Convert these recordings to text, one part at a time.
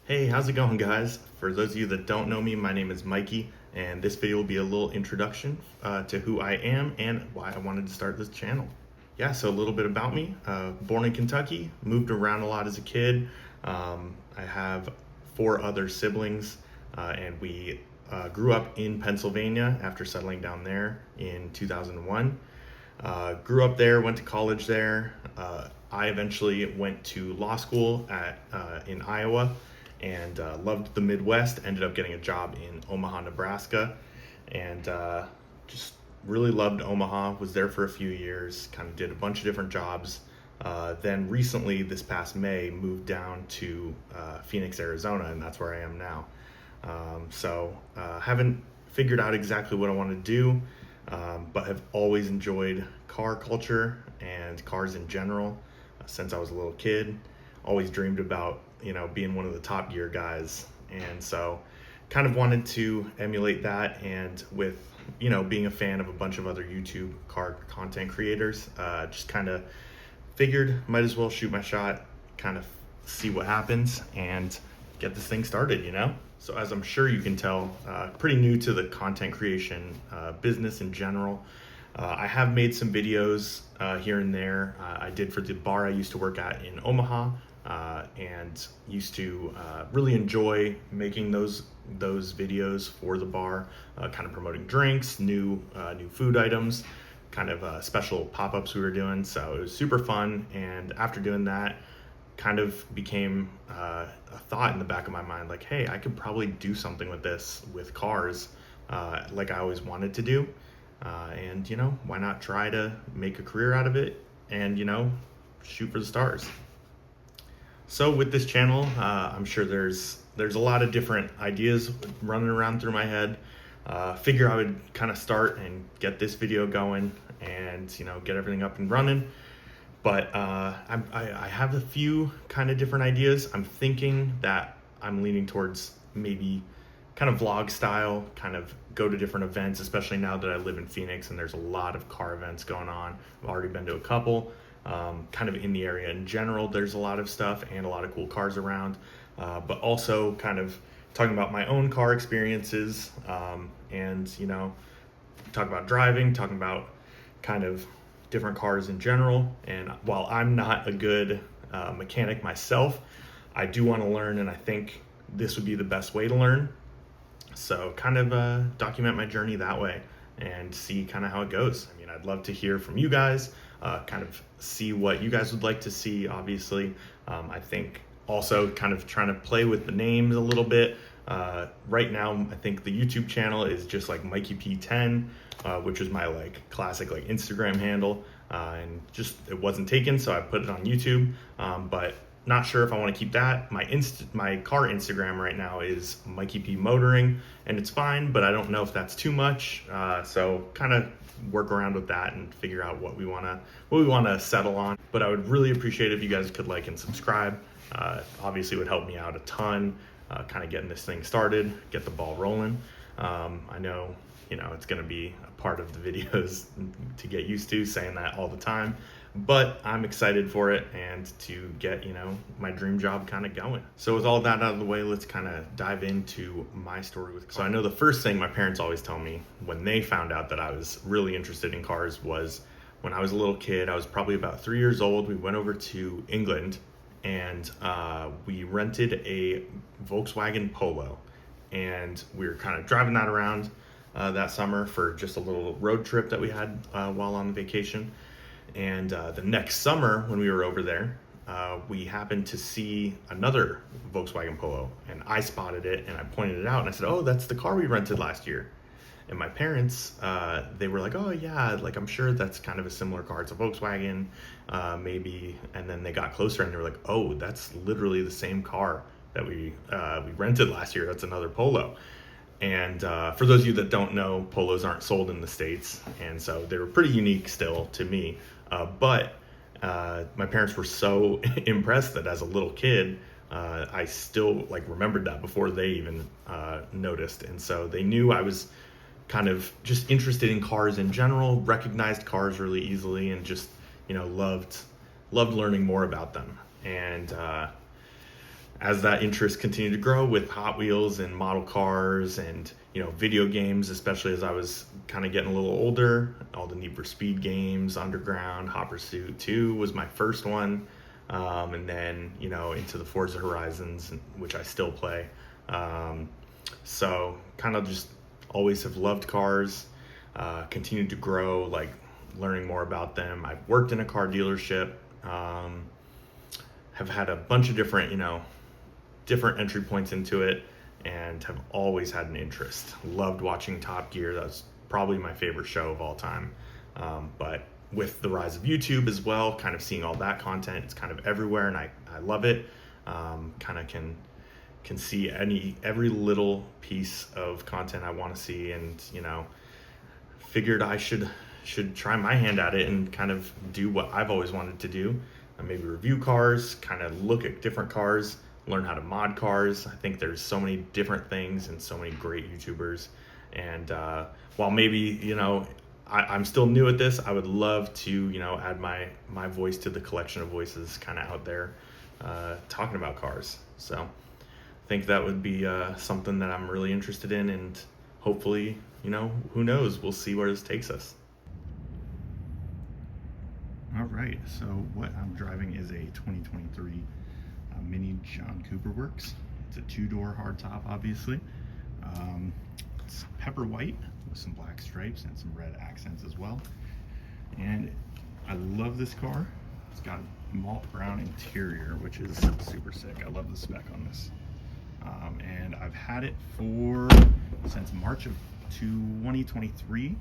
Hey, how's it going, guys? For those of you that don't know me, my name is Mikey, and this video will be a little introduction to who I am and why I wanted to start this channel. Yeah, so a little bit about me. Born in Kentucky, moved around a lot as a kid. I have four other siblings, and we grew up in Pennsylvania after settling down there in 2001. Grew up there, went to college there. I eventually went to law school in Iowa and loved the Midwest. Ended up getting a job in Omaha, Nebraska, and just really loved Omaha. Was there for a few years, kind of did a bunch of different jobs. Then recently, this past May, moved down to Phoenix, Arizona, and that's where I am now. Haven't figured out exactly what I want to do, but have always enjoyed car culture and cars in general since I was a little kid. Always dreamed about, being one of the Top Gear guys. And so kind of wanted to emulate that. And with, being a fan of a bunch of other YouTube car content creators, just kind of figured might as well shoot my shot, kind of see what happens and get this thing started. So as I'm sure you can tell, pretty new to the content creation business in general. I have made some videos here and there. I did for the bar I used to work at in Omaha, and used to really enjoy making those videos for the bar, kind of promoting drinks, new food items, kind of special pop-ups we were doing. So it was super fun. And after doing that, kind of became a thought in the back of my mind, like, hey, I could probably do something with this, with cars, like I always wanted to do. And why not try to make a career out of it and, shoot for the stars. So with this channel, I'm sure there's a lot of different ideas running around through my head. Figure I would kind of start and get this video going and, get everything up and running. But I have a few kind of different ideas. I'm thinking that I'm leaning towards maybe kind of vlog style, kind of go to different events, especially now that I live in Phoenix and there's a lot of car events going on. I've already been to a couple. Kind of in the area in general, there's a lot of stuff and a lot of cool cars around, but also kind of talking about my own car experiences, and talk about driving, talking about kind of different cars in general. And while I'm not a good mechanic myself, I do want to learn, and I think this would be the best way to learn. So kind of document my journey that way and see kind of how it goes. I mean, I'd love to hear from you guys, kind of see what you guys would like to see, obviously. I think also kind of trying to play with the names a little bit. Right now, I think the YouTube channel is just like Mikey P10, which is my classic Instagram handle, and just it wasn't taken, so I put it on YouTube. But not sure if I want to keep that. My car Instagram right now is Mikey P Motoring, and it's fine, but I don't know if that's too much. So kind of work around with that and figure out what we want to settle on. But I would really appreciate if you guys could like and subscribe. Obviously, it would help me out a ton. Kind of getting this thing started, get the ball rolling. I know it's going to be a part of the videos to get used to saying that all the time, but I'm excited for it and to get my dream job kind of going. So with all that out of the way, let's kind of dive into my story with cars. So I know the first thing my parents always tell me when they found out that I was really interested in cars was when I was a little kid. I was probably about 3 years old. We went over to England and we rented a Volkswagen Polo, and we were kind of driving that around that summer for just a little road trip that we had while on vacation. And the next summer when we were over there, we happened to see another Volkswagen Polo, and I spotted it and I pointed it out and I said, oh, that's the car we rented last year. And my parents, they were like, oh yeah, I'm sure that's kind of a similar car. It's a Volkswagen, maybe. And then they got closer and they were like, oh, that's literally the same car that we rented last year. That's another Polo. And for those of you that don't know, Polos aren't sold in the States. And so they were pretty unique still to me. But my parents were so impressed that as a little kid, I still remembered that before they even noticed. And so they knew I was kind of just interested in cars in general, recognized cars really easily, and just loved learning more about them. And as that interest continued to grow with Hot Wheels and model cars and, video games, especially as I was kind of getting a little older, all the Need for Speed games, Underground, Hot Pursuit 2 was my first one. And then, into the Forza Horizons, which I still play. So kind of just always have loved cars, continued to grow, like learning more about them. I've worked in a car dealership, have had a bunch of different, different entry points into it, and have always had an interest. Loved watching Top Gear. That's probably my favorite show of all time. But with the rise of YouTube as well, kind of seeing all that content, it's kind of everywhere, and I love it. Kind of can see every little piece of content I want to see, and figured I should try my hand at it and kind of do what I've always wanted to do. Maybe review cars, kind of look at different cars, learn how to mod cars. I think there's so many different things and so many great YouTubers. And while maybe, I'm still new at this, I would love to, add my voice to the collection of voices kind of out there talking about cars. So I think that would be something that I'm really interested in, and hopefully, who knows, we'll see where this takes us. All right, so what I'm driving is a 2023 Mini John Cooper Works. It's a 2-door hardtop, obviously. It's pepper white with some black stripes and some red accents as well. And I love this car. It's got a malt brown interior, which is super sick. I love the spec on this. And I've had it since March of 2023.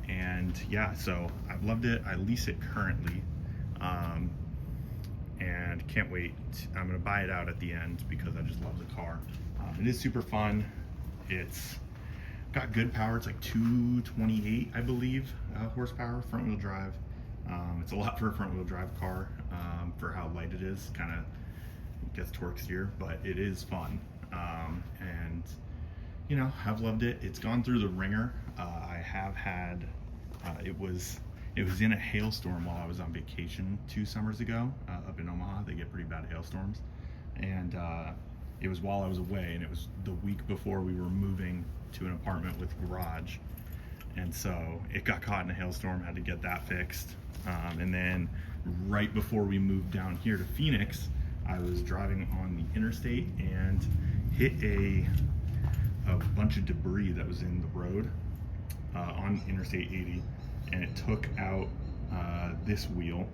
And yeah, so I've loved it. I lease it currently, and can't wait. I'm gonna buy it out at the end because I just love the car. It is super fun. It's got good power. It's like 228, I believe, horsepower, front wheel drive. It's a lot for a front wheel drive car, for how light it is. Kind of gets torquier, but it is fun. And I've loved it. It's gone through the ringer. I have had, it was in a hailstorm while I was on vacation 2 summers ago, up in Omaha. They get pretty bad hailstorms. And it was while I was away, and it was the week before we were moving to an apartment with garage. And so it got caught in a hailstorm, had to get that fixed. And then right before we moved down here to Phoenix, I was driving on the interstate and hit a bunch of debris that was in the road on Interstate 80, and it took out this wheel,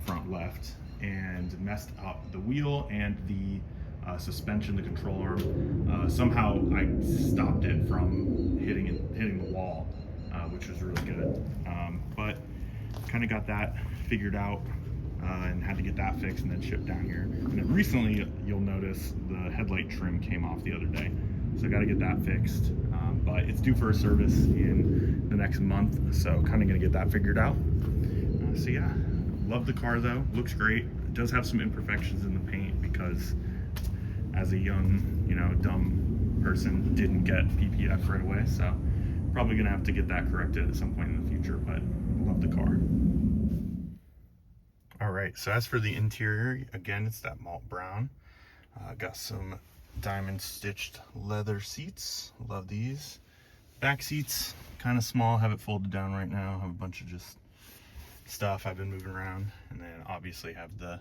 front left, and messed up the wheel and the suspension, the control arm. Somehow I stopped it from hitting the wall, which was really good. But kind of got that figured out, and had to get that fixed and then shipped down here. And then recently, you'll notice the headlight trim came off the other day, so I got to get that fixed. But it's due for a service in the next month, so kind of gonna get that figured out. So yeah, love the car though. Looks great. It does have some imperfections in the paint because as a young, dumb person, didn't get PPF right away. So probably gonna have to get that corrected at some point in the future. But love the car. All right, so as for the interior, again, it's that malt brown. Got some diamond stitched leather seats. Love these. Back seats, kind of small, have it folded down right now. Have a bunch of just stuff I've been moving around. And then obviously have the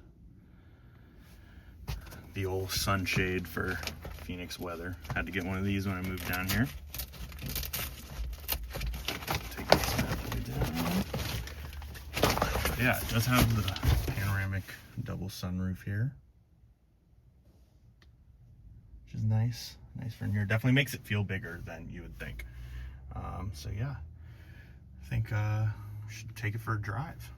old sunshade for Phoenix weather. Had to get one of these when I moved down here. Take this bad boy down. Yeah, it does have the panoramic double sunroof here, which is nice for in here. Definitely makes it feel bigger than you would think. So yeah, I think we should take it for a drive.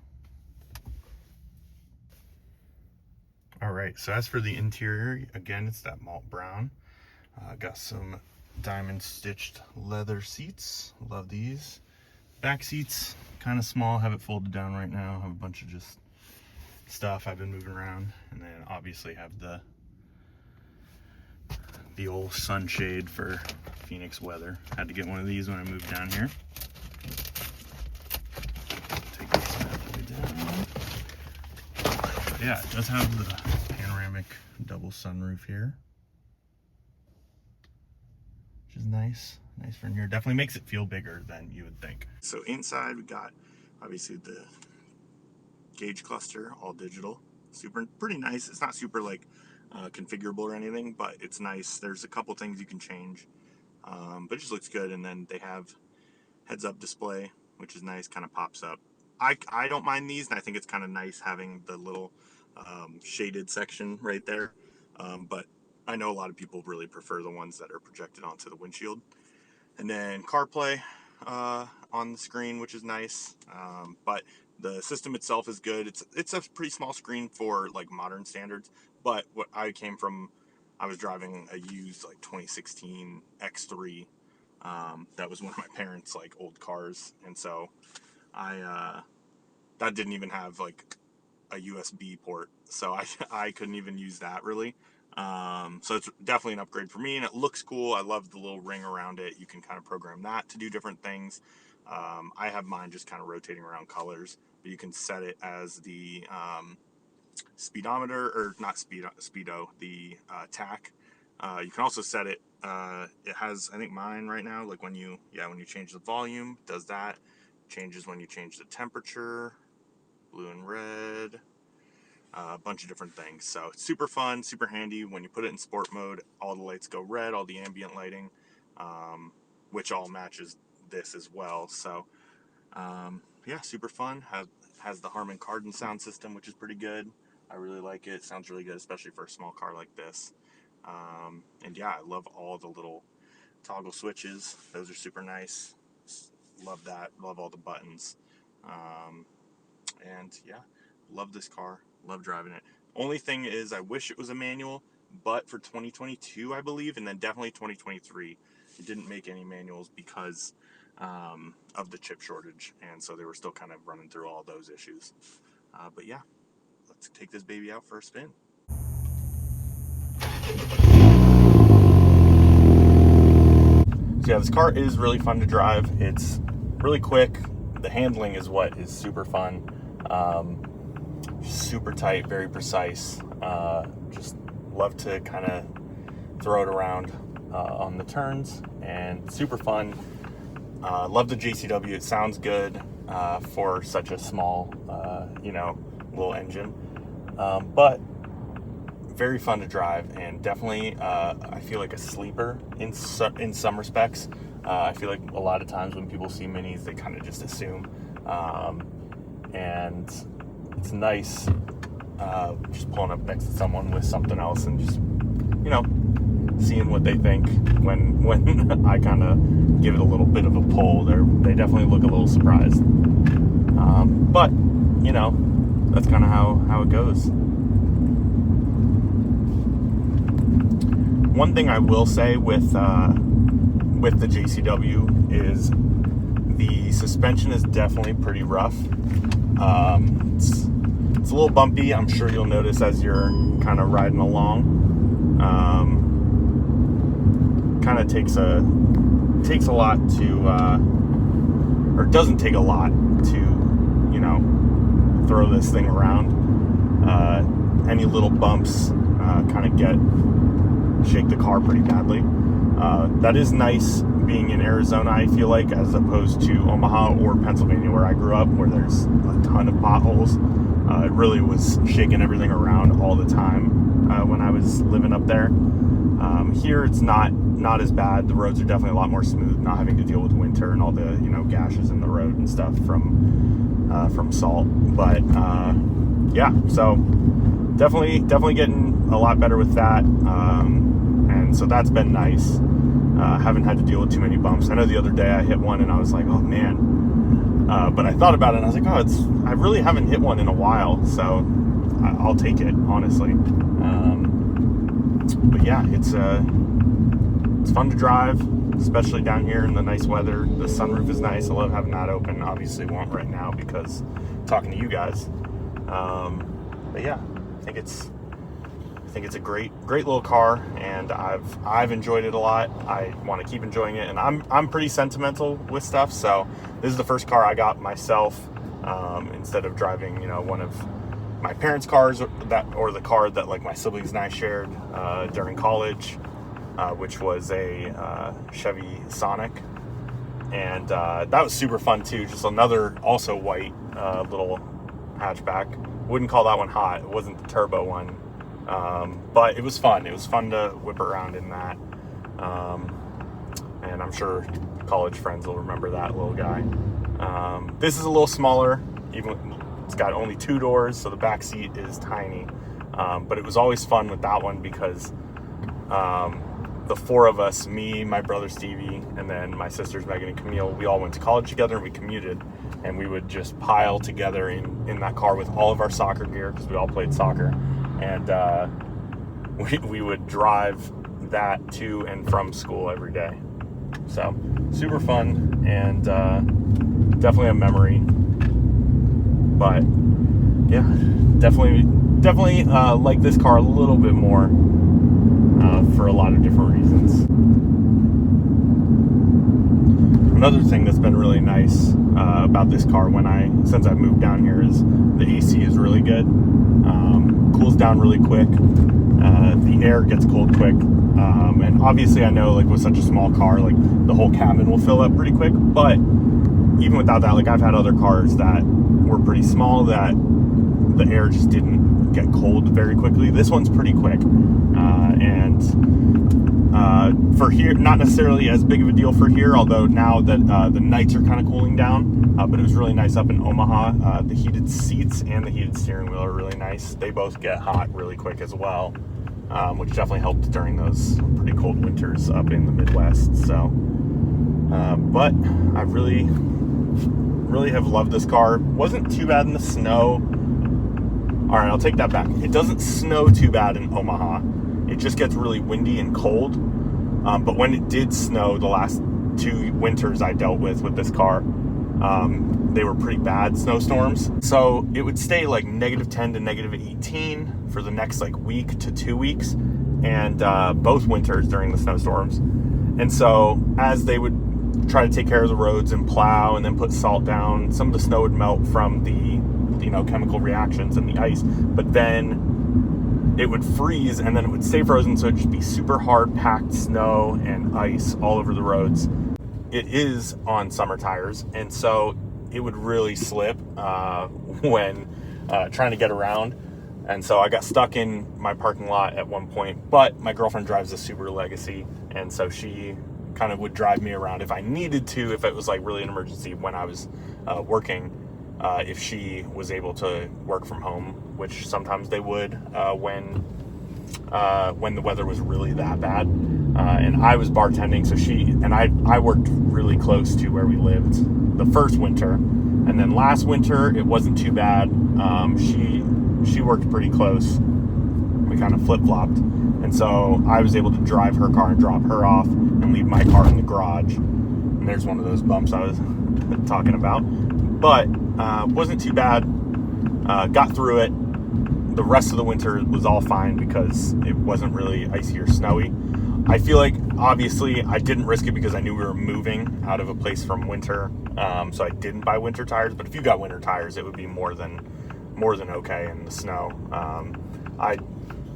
All right, so as for the interior, again, it's that malt brown. Got some diamond stitched leather seats. Love these. Back seats, kind of small, have it folded down right now. Have a bunch of just stuff I've been moving around. And then obviously have the old sunshade for Phoenix weather. Had to get one of these when I moved down here. Take this bad boy down. Yeah, it does have the panoramic panoramic double sunroof here, which is nice for in here. Definitely makes it feel bigger than you would think. So inside we got obviously the gauge cluster, all digital, pretty nice. It's not super like configurable or anything, but it's nice. There's a couple things you can change, but it just looks good. And then they have heads-up display, which is nice, kind of pops up. I don't mind these, and I think it's kind of nice having the little shaded section right there, but I know a lot of people really prefer the ones that are projected onto the windshield. And then CarPlay on the screen, which is nice, but the system itself is good. It's a pretty small screen for like modern standards, but what I was driving a used like 2016 X3. That was one of my parents' like old cars, and so that didn't even have like a USB port, so I couldn't even use that really. So it's definitely an upgrade for me, and it looks cool. I love the little ring around it. You can kind of program that to do different things. I have mine just kind of rotating around colors, but you can set it as the speedometer, or not speedo, the tach. You can also set it. It has, I think mine right now, like when you change the volume, it does that. Changes when you change the temperature, blue and red. A bunch of different things. So it's super fun, super handy. When you put it in sport mode, all the lights go red, all the ambient lighting, which all matches this as well. So yeah, super fun. Has the Harman Kardon sound system, which is pretty good. I really like it. Sounds really good, especially for a small car like this. And yeah, I love all the little toggle switches. Those are super nice. Love that. Love all the buttons. And yeah, love this car. Love driving it. Only thing is, I wish it was a manual, but for 2022, I believe, and then definitely 2023, it didn't make any manuals because of the chip shortage, and so they were still kind of running through all those issues. But yeah, let's take this baby out for a spin. So yeah, this car is really fun to drive. It's really quick. The handling is what is super fun. Super tight, very precise. Just love to kind of throw it around on the turns, and super fun. Love the JCW. It sounds good for such a small, little engine, but very fun to drive, and definitely I feel like a sleeper in some respects. I feel like a lot of times when people see minis, they kind of just assume, and it's nice just pulling up next to someone with something else and just, seeing what they think when I kind of give it a little bit of a pull. They definitely look a little surprised. But, that's kind of how it goes. One thing I will say with the JCW is the suspension is definitely pretty rough. It's a little bumpy. I'm sure you'll notice as you're kind of riding along. Kind of takes a lot to, or doesn't take a lot to, throw this thing around. Any little bumps kind of shake the car pretty badly. That is nice being in Arizona, I feel like, as opposed to Omaha or Pennsylvania, where I grew up, where there's a ton of potholes. It really was shaking everything around all the time when I was living up there. Here it's not as bad. The roads are definitely a lot more smooth, not having to deal with winter and all the gashes in the road and stuff from salt. But yeah, so definitely getting a lot better with that, and so that's been nice. Haven't had to deal with too many bumps. I know the other day I hit one and I was like, oh man. But I thought about it and I was like, I really haven't hit one in a while, so I'll take it, honestly. But yeah, it's fun to drive, especially down here in the nice weather. The sunroof is nice. I love having that open. Obviously won't right now because I'm talking to you guys. But yeah, I think it's a great little car, and I've enjoyed it a lot. I want to keep enjoying it, and I'm pretty sentimental with stuff. So this is the first car I got myself, instead of driving one of my parents' cars, or the car that like my siblings and I shared during college, which was a Chevy Sonic. And that was super fun too. Just another also white little hatchback. Wouldn't call that one hot. It wasn't the turbo one, but it was fun. It was fun to whip around in that. And I'm sure college friends will remember that little guy. This is a little smaller. Even it's got only 2 doors, so the back seat is tiny. But it was always fun with that one because the 4 of us, me, my brother Stevie, and then my sisters Megan and Camille, we all went to college together and we commuted, and we would just pile together in that car with all of our soccer gear because we all played soccer, and we would drive that to and from school every day. So super fun, and definitely a memory. But yeah, definitely like this car a little bit more. For a lot of different reasons. Another thing that's been really nice about this car since I moved down here is the AC is really good. Cools down really quick. The air gets cold quick. And obviously I know like with such a small car, like the whole cabin will fill up pretty quick. But even without that, like I've had other cars that were pretty small that the air just didn't get cold very quickly. This one's pretty quick. And for here, not necessarily as big of a deal for here, although now that the nights are kind of cooling down, but it was really nice up in Omaha. The heated seats and the heated steering wheel are really nice. They both get hot really quick as well, which definitely helped during those pretty cold winters up in the Midwest. So, but I really have loved this car. Wasn't too bad in the snow. All right, I'll take that back. It doesn't snow too bad in Omaha. It just gets really windy and cold. But when it did snow the last 2 winters I dealt with this car, they were pretty bad snowstorms. So it would stay like -10 to -18 for the next like week to 2 weeks, and both winters during the snowstorms. And so as they would try to take care of the roads and plow and then put salt down, some of the snow would melt from the chemical reactions in the ice, but then it would freeze and then it would stay frozen, so it'd just be super hard packed snow and ice all over the roads. It is on summer tires, and so it would really slip when trying to get around. And so I got stuck in my parking lot at one point, but my girlfriend drives a Subaru Legacy, and so she kind of would drive me around if I needed to, if it was like really an emergency when I was working. If she was able to work from home, which sometimes they would when the weather was really that bad. And I was bartending, so I worked really close to where we lived the first winter, and then last winter it wasn't too bad. She worked pretty close. We kind of flip-flopped, and so I was able to drive her car and drop her off and leave my car in the garage. And there's one of those bumps I was talking about. But wasn't too bad. Got through it. The rest of the winter was all fine because it wasn't really icy or snowy. I feel like obviously I didn't risk it because I knew we were moving out of a place from winter, so I didn't buy winter tires. But if you got winter tires, it would be more than okay in the snow.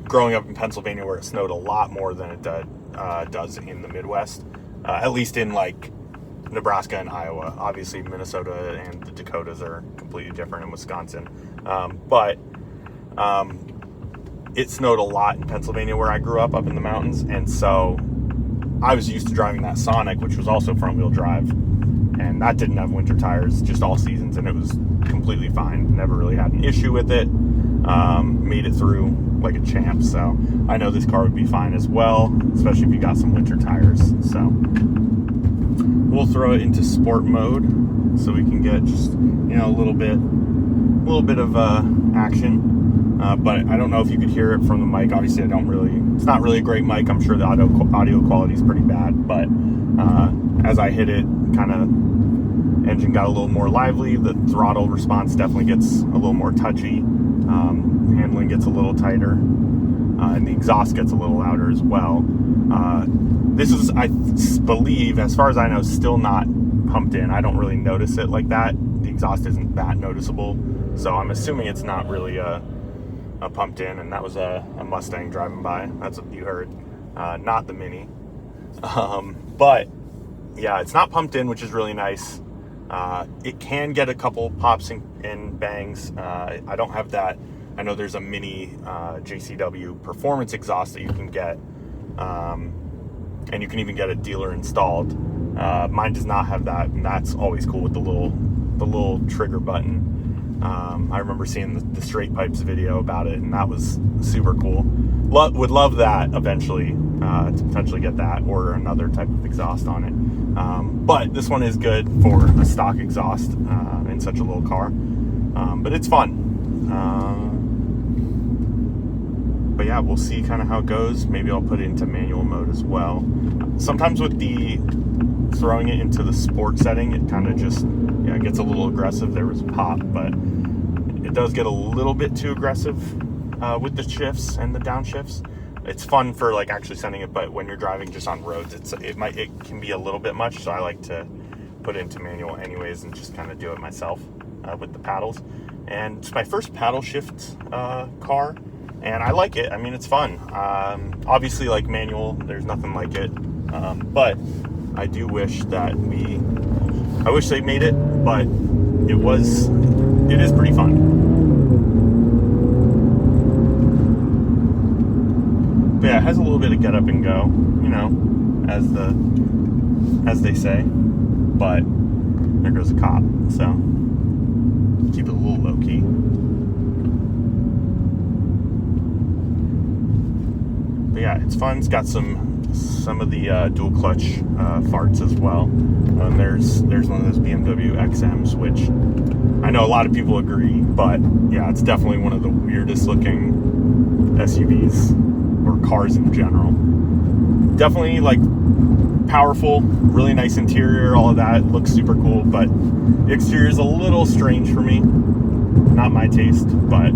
Growing up in Pennsylvania, where it snowed a lot more than it does in the Midwest, at least in like Nebraska and Iowa. Obviously Minnesota and the Dakotas are completely different, in Wisconsin, but it snowed a lot in Pennsylvania where I grew up in the mountains, and so I was used to driving that Sonic, which was also front wheel drive, and that didn't have winter tires, just all seasons, and it was completely fine. Never really had an issue with it. Made it through like a champ, so I know this car would be fine as well, especially if you got some winter tires. So we'll throw it into sport mode so we can get just a little bit of action. But I don't know if you could hear it from the mic. Obviously, it's not really a great mic. I'm sure the audio quality is pretty bad, but as I hit it, engine got a little more lively. The throttle response definitely gets a little more touchy. Handling gets a little tighter, and the exhaust gets a little louder as well. This is, I believe, as far as I know, still not pumped in. I don't really notice it like that. The exhaust isn't that noticeable, so I'm assuming it's not really a pumped in, and that was a Mustang driving by. That's what you heard, not the Mini. But yeah, it's not pumped in, which is really nice. It can get a couple pops and bangs. I don't have that. I know there's a Mini JCW performance exhaust that you can get, and you can even get a dealer installed. Mine does not have that, and that's always cool with the little trigger button. I remember seeing the Straight Pipes video about it, and that was super cool. Would love that eventually, to potentially get that or another type of exhaust on it. But this one is good for a stock exhaust in such a little car. But it's fun. But yeah, we'll see kind of how it goes. Maybe I'll put it into manual mode as well. Sometimes with the throwing it into the sport setting, it kind of just gets a little aggressive. There was a pop, but it does get a little bit too aggressive with the shifts and the downshifts. It's fun for like actually sending it, but when you're driving just on roads, it can be a little bit much. So I like to put it into manual anyways and just kind of do it myself with the paddles. And it's my first paddle shift car, and I like it. I mean, it's fun. Obviously, like manual, there's nothing like it. But I do wish that I wish they made it, but it is pretty fun. But yeah, it has a little bit of get up and go, as they say. But there goes a cop, so keep it a little low key. But yeah, it's fun. It's got some of the dual clutch farts as well. There's one of those BMW XMs, which I know a lot of people agree, but yeah, it's definitely one of the weirdest looking SUVs or cars in general. Definitely like powerful, really nice interior, all of that looks super cool, but the exterior is a little strange for me. Not my taste, but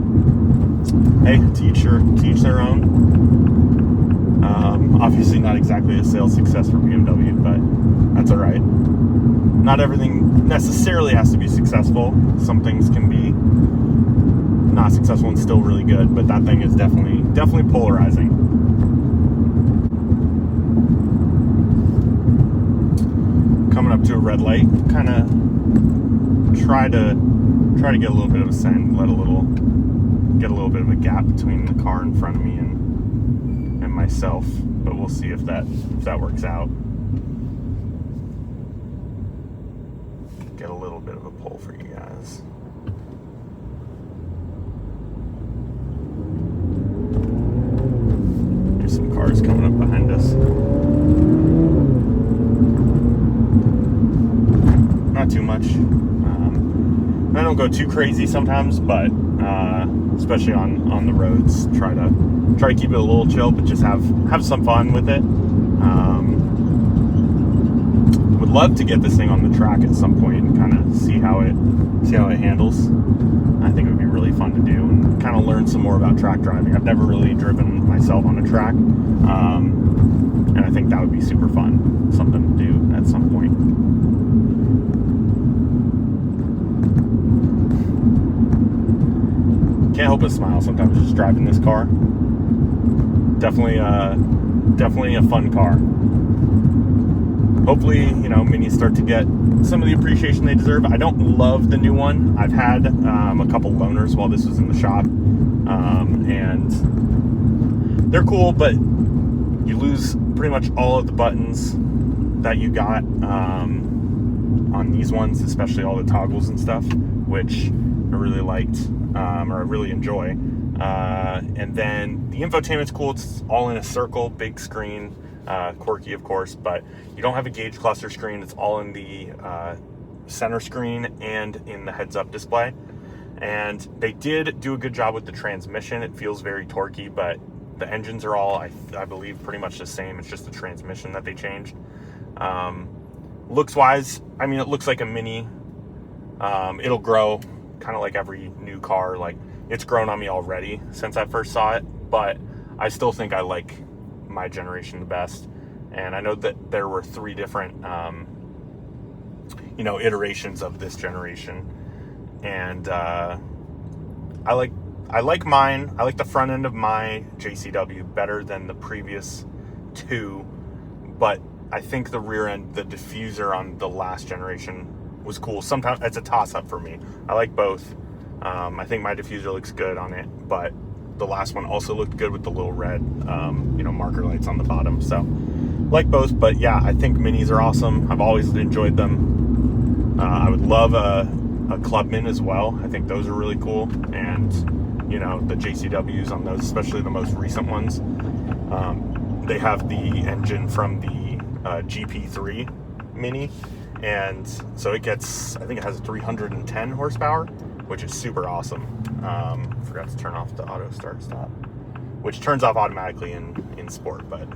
hey, to each their own. Obviously not exactly a sales success for BMW, but that's all right. Not everything necessarily has to be successful. Some things can be not successful and still really good, but that thing is definitely polarizing. Coming up to a red light, kind of try to get a little bit of a send, get a little bit of a gap between the car in front of me and myself, but we'll see if that works out. Get a little bit of a pull for you guys. There's some cars coming up behind us. Not too much. I don't go too crazy sometimes, but especially on the roads, try to keep it a little chill, but just have some fun with it. Would love to get this thing on the track at some point and kind of see how it handles. I think it would be really fun to do and kind of learn some more about track driving. I've never really driven myself on a track, and I think that would be super fun, something to do at some point. Can't help but smile sometimes just driving this car. Definitely a fun car. Hopefully, Minis start to get some of the appreciation they deserve. I don't love the new one. I've had a couple loaners while this was in the shop, and they're cool, but you lose pretty much all of the buttons that you got on these ones, especially all the toggles and stuff, which I really liked, or I really enjoy. And then the infotainment's cool. It's all in a circle, big screen, quirky, of course, but you don't have a gauge cluster screen. It's all in the center screen and in the heads-up display. And they did do a good job with the transmission. It feels very torquey, but the engines are all, I believe, pretty much the same. It's just the transmission that they changed. Looks-wise, it looks like a Mini. It'll grow kind of like every new car. Like, it's grown on me already since I first saw it, but I still think I like my generation the best. And I know that there were 3 different, iterations of this generation. And I like I like mine. I like the front end of my JCW better than the previous two, but I think the rear end, the diffuser on the last generation was cool. Sometimes it's a toss-up for me. I like both. I think my diffuser looks good on it, but the last one also looked good with the little red, marker lights on the bottom. So, like both, but yeah, I think minis are awesome. I've always enjoyed them. I would love a Clubman as well. I think those are really cool. And, the JCWs on those, especially the most recent ones, they have the engine from the GP3 Mini. And so I think it has 310 horsepower, which is super awesome. Forgot to turn off the auto start stop, which turns off automatically in sport, but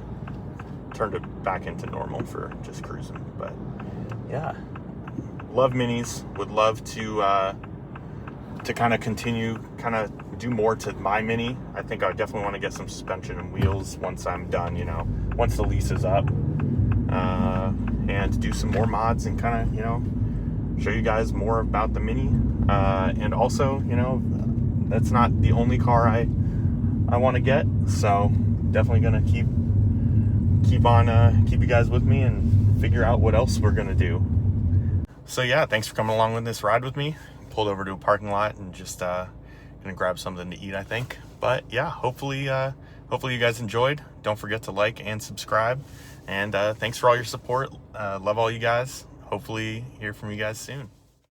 turned it back into normal for just cruising. But yeah, love minis. Would love to kind of continue, kind of do more to my Mini. I think I definitely want to get some suspension and wheels once I'm done, once the lease is up, and do some more mods and kind of, show you guys more about the Mini. And also, that's not the only car I want to get. So definitely going to keep you guys with me and figure out what else we're going to do. So yeah, thanks for coming along with this ride with me. Pulled over to a parking lot and just gonna grab something to eat, I think. But yeah, hopefully you guys enjoyed. Don't forget to like and subscribe. And thanks for all your support. Love all you guys. Hopefully hear from you guys soon.